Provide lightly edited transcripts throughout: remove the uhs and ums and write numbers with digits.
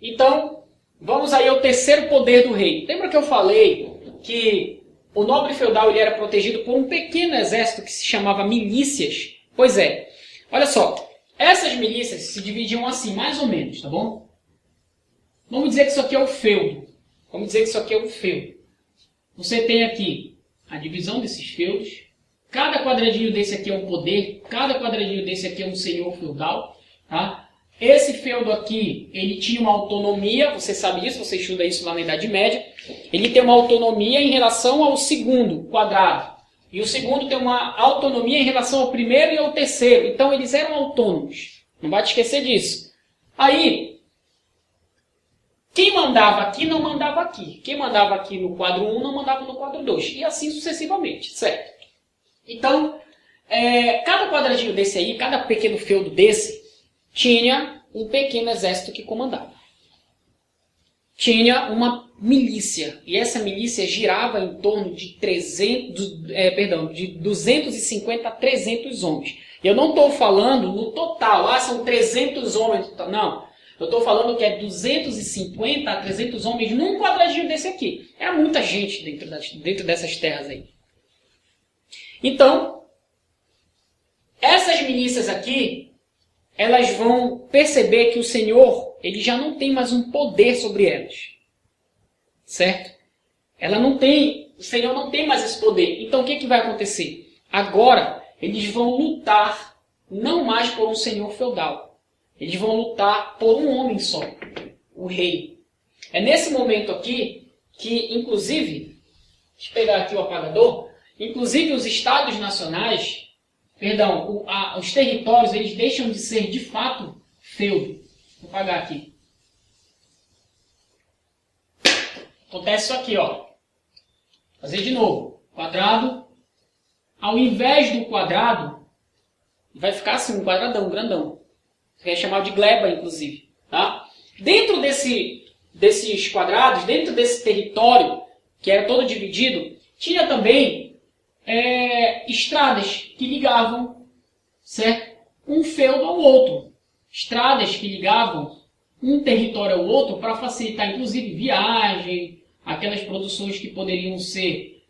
Então, vamos aí ao terceiro poder do rei. Lembra que eu falei que o nobre feudal ele era protegido por um pequeno exército que se chamava milícias? Pois é. Olha só, essas milícias se dividiam assim, mais ou menos, tá bom? Vamos dizer que isso aqui é o feudo. Você tem aqui a divisão desses feudos. Cada quadradinho desse aqui é um poder. Cada quadradinho desse aqui é um senhor feudal. Tá? Esse feudo aqui, ele tinha uma autonomia. Você sabe disso, você estuda isso lá na Idade Média. Ele tem uma autonomia em relação ao segundo quadrado. E o segundo tem uma autonomia em relação ao primeiro e ao terceiro. Então, eles eram autônomos. Não vai te esquecer disso. Aí, quem mandava aqui não mandava aqui. Quem mandava aqui no quadro 1 não mandava no quadro 2. E assim sucessivamente, certo? Então, cada quadradinho desse aí, cada pequeno feudo desse, tinha um pequeno exército que comandava. Tinha uma milícia. E essa milícia girava em torno de 250 a 300 homens. Eu não estou falando no total, são 300 homens. Não. Eu estou falando que é 250 a 300 homens num quadradinho desse aqui. É muita gente dentro dessas terras aí. Então, essas milícias aqui, elas vão perceber que o Senhor, ele já não tem mais um poder sobre elas. Certo? O Senhor não tem mais esse poder. Então, o que vai acontecer? Agora, eles vão lutar não mais por um senhor feudal. Eles vão lutar por um homem só, o rei. É nesse momento aqui que, inclusive, deixa eu pegar aqui o apagador, inclusive os estados nacionais, os territórios, eles deixam de ser de fato feudo. Vou apagar aqui. Acontece isso aqui, ó. Fazer de novo. Quadrado. Ao invés do quadrado, vai ficar assim, um quadradão, grandão. Você vai chamar de gleba, inclusive. Tá? Dentro desses quadrados, dentro desse território, que era todo dividido, tinha também estradas que ligavam, certo? Um feudo ao outro. Estradas que ligavam um território ao outro para facilitar, inclusive, viagem, aquelas produções que poderiam ser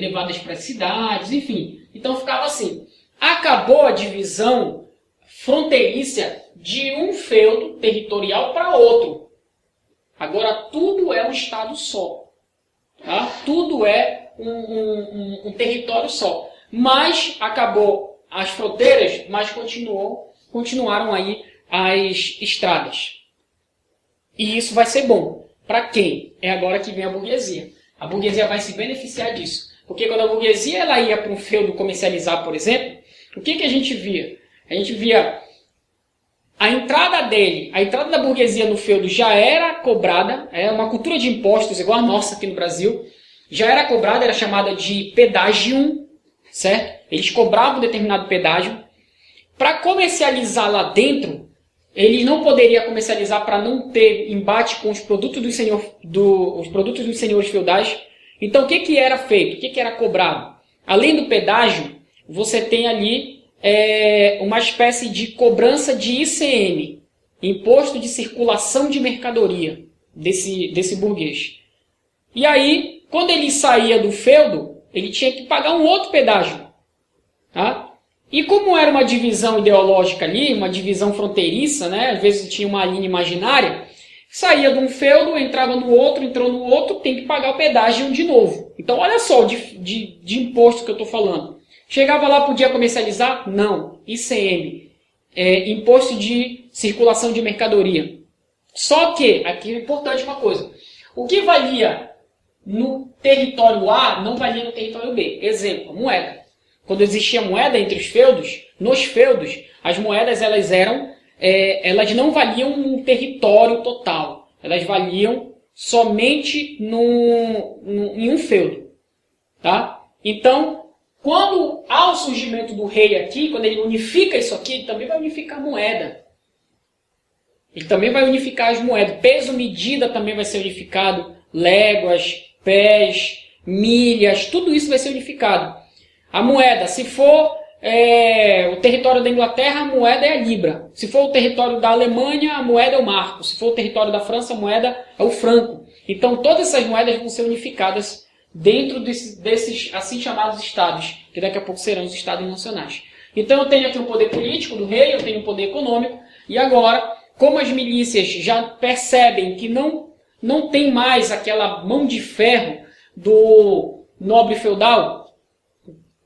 levadas para as cidades, enfim. Então ficava assim. Acabou a divisão fronteiriça de um feudo territorial para outro. Agora tudo é um estado só. Tá? Tudo é um território só. Mas acabou as fronteiras, mas continuaram aí as estradas. E isso vai ser bom. Para quem? É agora que vem a burguesia. A burguesia vai se beneficiar disso. Porque quando a burguesia ela ia para um feudo comercializar, por exemplo, o que a gente via? A gente via a entrada da burguesia no feudo já era cobrada, é uma cultura de impostos igual a nossa aqui no Brasil, já era cobrada, era chamada de pedágio, certo? Eles cobravam um determinado pedágio. Para comercializar lá dentro, eles não poderiam comercializar para não ter embate com os produtos dos senhores feudais. Então, o que era feito? O que era cobrado? Além do pedágio, você tem ali uma espécie de cobrança de ICM, Imposto de Circulação de Mercadoria, desse burguês. E aí, quando ele saía do feudo, ele tinha que pagar um outro pedágio. Tá? E como era uma divisão ideológica ali, uma divisão fronteiriça, né? Às vezes tinha uma linha imaginária, saía de um feudo, entrava no outro, entrou no outro, tem que pagar o pedágio de novo. Então olha só de imposto que eu estou falando. Chegava lá, podia comercializar? Não. ICM, Imposto de Circulação de Mercadoria. Só que, aqui é importante uma coisa, o que valia no território A não valia no território B. Exemplo, moeda. Quando existia moeda entre os feudos, nos feudos, as moedas elas não valiam no território total. Elas valiam somente em um feudo. Tá? Então, quando há o surgimento do rei aqui, quando ele unifica isso aqui, ele também vai unificar a moeda. Ele também vai unificar as moedas. Peso, medida também vai ser unificado. Léguas, pés, milhas, tudo isso vai ser unificado. A moeda, se for o território da Inglaterra, a moeda é a libra. Se for o território da Alemanha, a moeda é o marco. Se for o território da França, a moeda é o franco. Então, todas essas moedas vão ser unificadas dentro desses assim chamados estados, que daqui a pouco serão os estados nacionais. Então, eu tenho aqui o poder político do rei, eu tenho o poder econômico, e agora, como as milícias já percebem que não tem mais aquela mão de ferro do nobre feudal,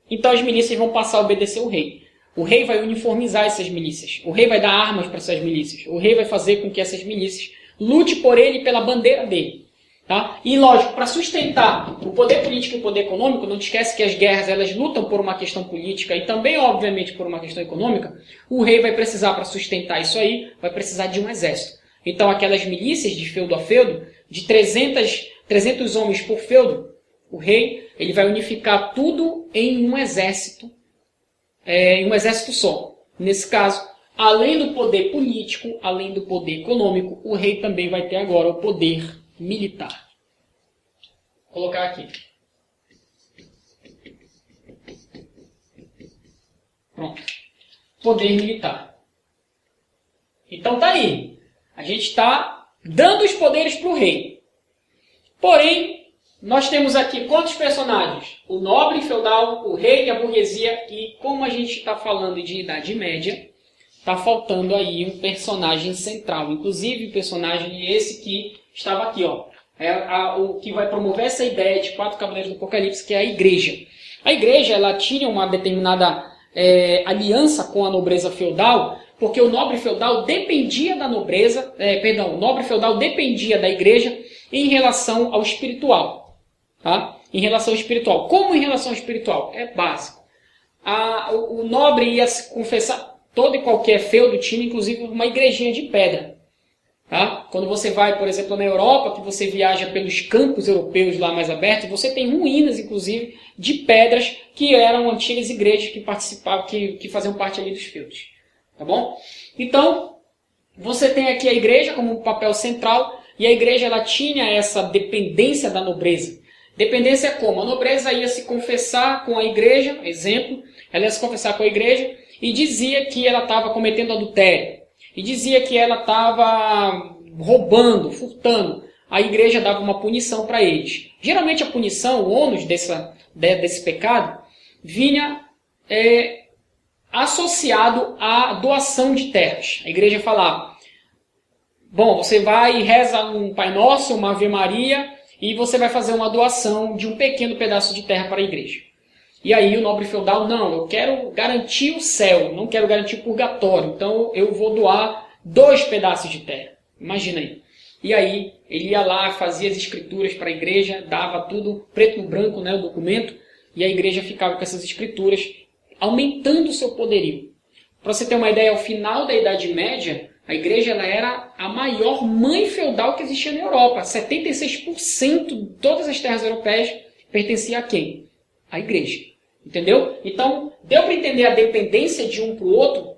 então as milícias vão passar a obedecer o rei. O rei vai uniformizar essas milícias. O rei vai dar armas para essas milícias. O rei vai fazer com que essas milícias lute por ele e pela bandeira dele. Tá? E lógico, para sustentar o poder político e o poder econômico, não te esquece que as guerras elas lutam por uma questão política e também, obviamente, por uma questão econômica. O rei vai precisar, para sustentar isso aí, vai precisar de um exército. Então aquelas milícias de feudo a feudo, de 300 homens por feudo, o rei ele vai unificar tudo em um exército só. Nesse caso, além do poder político, além do poder econômico, o rei também vai ter agora o poder militar. Vou colocar aqui. Pronto. Poder militar. Então tá aí. A gente está dando os poderes para o rei. Porém, nós temos aqui quantos personagens? O nobre feudal, o rei e a burguesia. E como a gente está falando de Idade Média, está faltando aí um personagem central. Inclusive, o personagem esse que estava aqui, ó. O que vai promover essa ideia de 4 cavaleiros do Apocalipse, que é a igreja. A igreja ela tinha uma determinada aliança com a nobreza feudal, porque o nobre feudal dependia da nobreza, o nobre feudal dependia da igreja em relação ao espiritual. Tá? Em relação ao espiritual. Como em relação ao espiritual? É básico. O nobre ia se confessar, todo e qualquer feudo tinha, inclusive, uma igrejinha de pedra. Tá? Quando você vai, por exemplo, na Europa, que você viaja pelos campos europeus lá mais abertos, você tem ruínas, inclusive, de pedras que eram antigas igrejas que participavam, que faziam parte ali dos feudos. Tá bom? Então, você tem aqui a igreja como um papel central, e a igreja ela tinha essa dependência da nobreza. Dependência é como? A nobreza ia se confessar com a igreja, exemplo, ela ia se confessar com a igreja e dizia que ela estava cometendo adultério. E dizia que ela estava roubando, furtando. A igreja dava uma punição para eles. Geralmente a punição, o ônus desse pecado, vinha associado à doação de terras. A igreja falava, bom, você vai e reza um Pai Nosso, uma Ave Maria, e você vai fazer uma doação de um pequeno pedaço de terra para a igreja. E aí o nobre feudal, não, eu quero garantir o céu, não quero garantir o purgatório, então eu vou doar 2 pedaços de terra. Imagina aí. E aí ele ia lá, fazia as escrituras para a igreja, dava tudo preto no branco, né, o documento, e a igreja ficava com essas escrituras, aumentando o seu poderio. Para você ter uma ideia, ao final da Idade Média, a igreja ela era a maior mãe feudal que existia na Europa. 76% de todas as terras europeias pertencia a quem? A igreja. Entendeu? Então, deu para entender a dependência de um para o outro?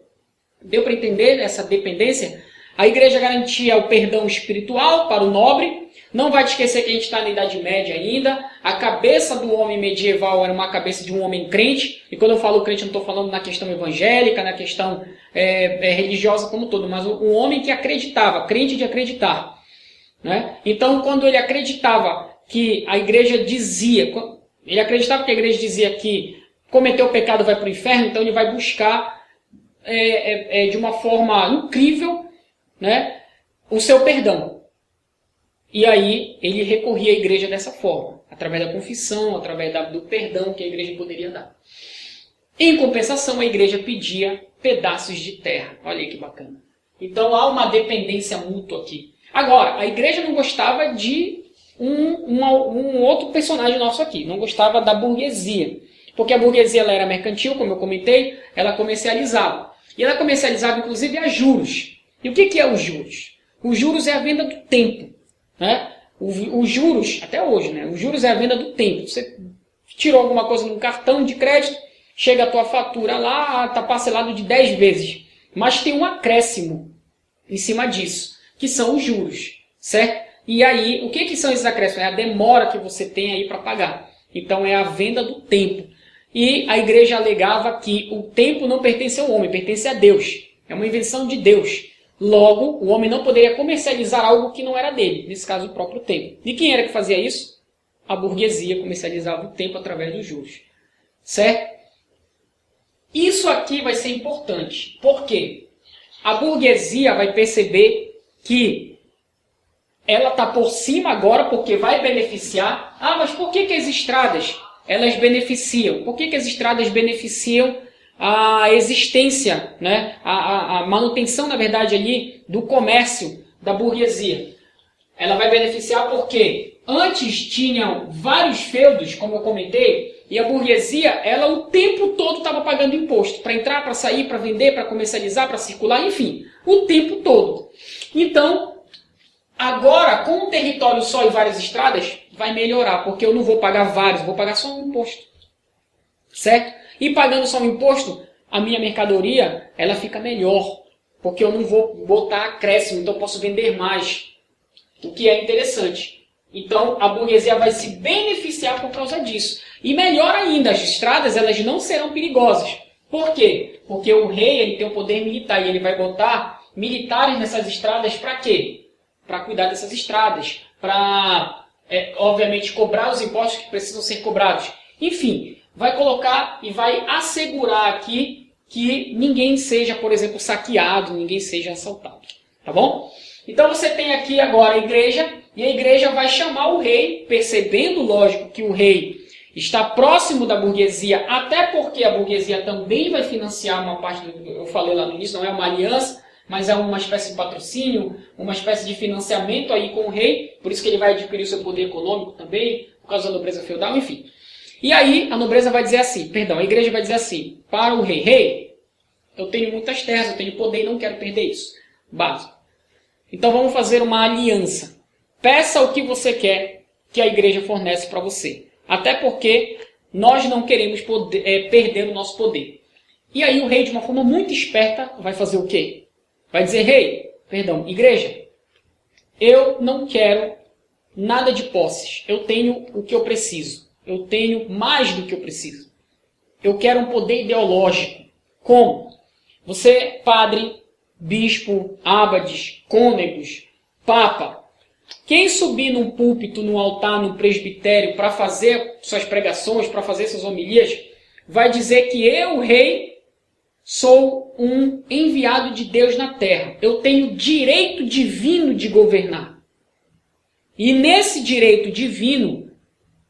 Deu para entender essa dependência? A igreja garantia o perdão espiritual para o nobre. Não vai te esquecer que a gente está na Idade Média ainda. A cabeça do homem medieval era uma cabeça de um homem crente. E quando eu falo crente, eu não estou falando na questão evangélica, na questão religiosa como um todo, mas um homem que acreditava, crente de acreditar. Né? Então, quando ele acreditava que a igreja dizia... Ele acreditava que a igreja dizia que cometeu o pecado vai para o inferno, então ele vai buscar de uma forma incrível, né, o seu perdão. E aí ele recorria à igreja dessa forma, através da confissão, através do perdão que a igreja poderia dar. Em compensação, a igreja pedia pedaços de terra. Olha aí que bacana. Então há uma dependência mútua aqui. Agora, a igreja não gostava de um outro personagem nosso aqui. Não gostava da burguesia. Porque a burguesia ela era mercantil, como eu comentei, ela comercializava. E ela comercializava, inclusive, a juros. E o que é os juros? Os juros é a venda do tempo. Né? Os juros, até hoje, né? Os juros é a venda do tempo. Você tirou alguma coisa num cartão de crédito, chega a tua fatura lá, está parcelado de 10 vezes. Mas tem um acréscimo em cima disso, que são os juros. Certo? E aí, o que são esses acréscimos? É a demora que você tem aí para pagar. Então, é a venda do tempo. E a igreja alegava que o tempo não pertence ao homem, pertence a Deus. É uma invenção de Deus. Logo, o homem não poderia comercializar algo que não era dele, nesse caso o próprio tempo. E quem era que fazia isso? A burguesia comercializava o tempo através dos juros. Certo? Isso aqui vai ser importante. Por quê? A burguesia vai perceber que ela está por cima agora porque vai beneficiar. Ah, mas por que as estradas elas beneficiam? Por que as estradas beneficiam a existência, né? a manutenção, na verdade, ali do comércio da burguesia? Ela vai beneficiar porque antes tinham vários feudos, como eu comentei, e a burguesia, ela o tempo todo estava pagando imposto. Para entrar, para sair, para vender, para comercializar, para circular, enfim. O tempo todo. Então, agora, com um território só e várias estradas, vai melhorar. Porque eu não vou pagar vários, vou pagar só um imposto. Certo? E pagando só um imposto, a minha mercadoria, ela fica melhor. Porque eu não vou botar acréscimo, então eu posso vender mais. O que é interessante. Então, a burguesia vai se beneficiar por causa disso. E melhor ainda, as estradas elas não serão perigosas. Por quê? Porque o rei ele tem o poder militar e ele vai botar militares nessas estradas para quê? Para cuidar dessas estradas. Para, obviamente, cobrar os impostos que precisam ser cobrados. Enfim, vai colocar e vai assegurar aqui que ninguém seja, por exemplo, saqueado, ninguém seja assaltado. Tá bom? Então você tem aqui agora a igreja, e a igreja vai chamar o rei, percebendo, lógico, que o rei está próximo da burguesia, até porque a burguesia também vai financiar uma parte, eu falei lá no início, não é uma aliança, mas é uma espécie de patrocínio, uma espécie de financiamento aí com o rei, por isso que ele vai adquirir o seu poder econômico também, por causa da nobreza feudal, enfim. E aí a nobreza vai dizer assim, a igreja vai dizer assim, para o rei, rei, eu tenho muitas terras, eu tenho poder e não quero perder isso. Básico. Então vamos fazer uma aliança. Peça o que você quer que a igreja fornece para você. Até porque nós não queremos perder o nosso poder. E aí o rei, de uma forma muito esperta, vai fazer o quê? Vai dizer, igreja, eu não quero nada de posses. Eu tenho o que eu preciso. Eu tenho mais do que eu preciso. Eu quero um poder ideológico. Como? Você, padre, bispo, ábades, cônegos, papa, quem subir num púlpito, num altar, num presbitério para fazer suas pregações, para fazer suas homilias, vai dizer que eu, rei, sou um enviado de Deus na terra. Eu tenho direito divino de governar. E nesse direito divino,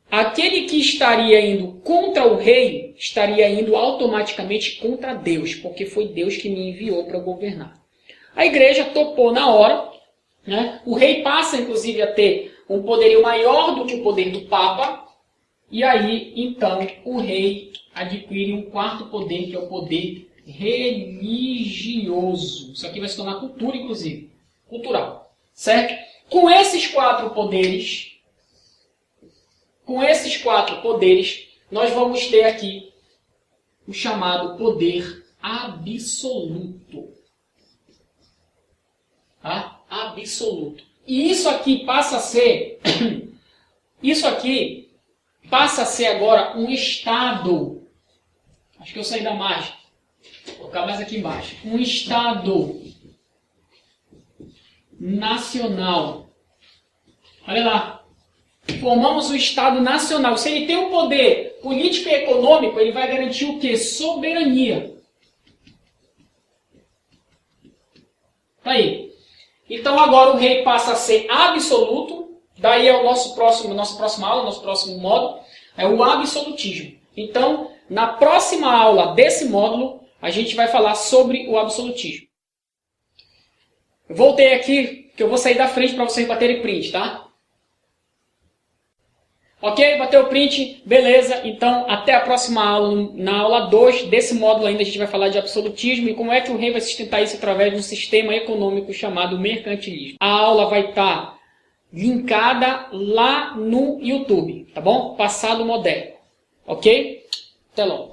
aquele que estaria indo contra o rei, estaria indo automaticamente contra Deus, porque foi Deus que me enviou para governar. A igreja topou na hora, né? O rei passa, inclusive, a ter um poderio maior do que o poder do Papa, e aí, então, o rei adquire um quarto poder, que é o poder religioso. Isso aqui vai se tornar cultura, inclusive, cultural, certo? Com esses quatro poderes, nós vamos ter aqui o chamado poder absoluto. Tá? Absoluto. E isso aqui passa a ser agora um Estado. Acho que eu saí da margem. Vou colocar mais aqui embaixo. Um Estado nacional. Olha lá. Formamos um Estado nacional. Se ele tem um poder político e econômico, ele vai garantir o quê? Soberania. Tá aí. Então agora o rei passa a ser absoluto. Daí é nossa próxima aula, nosso próximo módulo. É o absolutismo. Então, na próxima aula desse módulo, a gente vai falar sobre o absolutismo. Eu voltei aqui, que eu vou sair da frente para vocês baterem print, tá? Ok? Bateu o print? Beleza. Então, até a próxima aula. Na aula 2 desse módulo ainda a gente vai falar de absolutismo e como é que o rei vai sustentar isso através de um sistema econômico chamado mercantilismo. A aula vai estar linkada lá no YouTube, tá bom? Passado moderno. Ok? Até logo.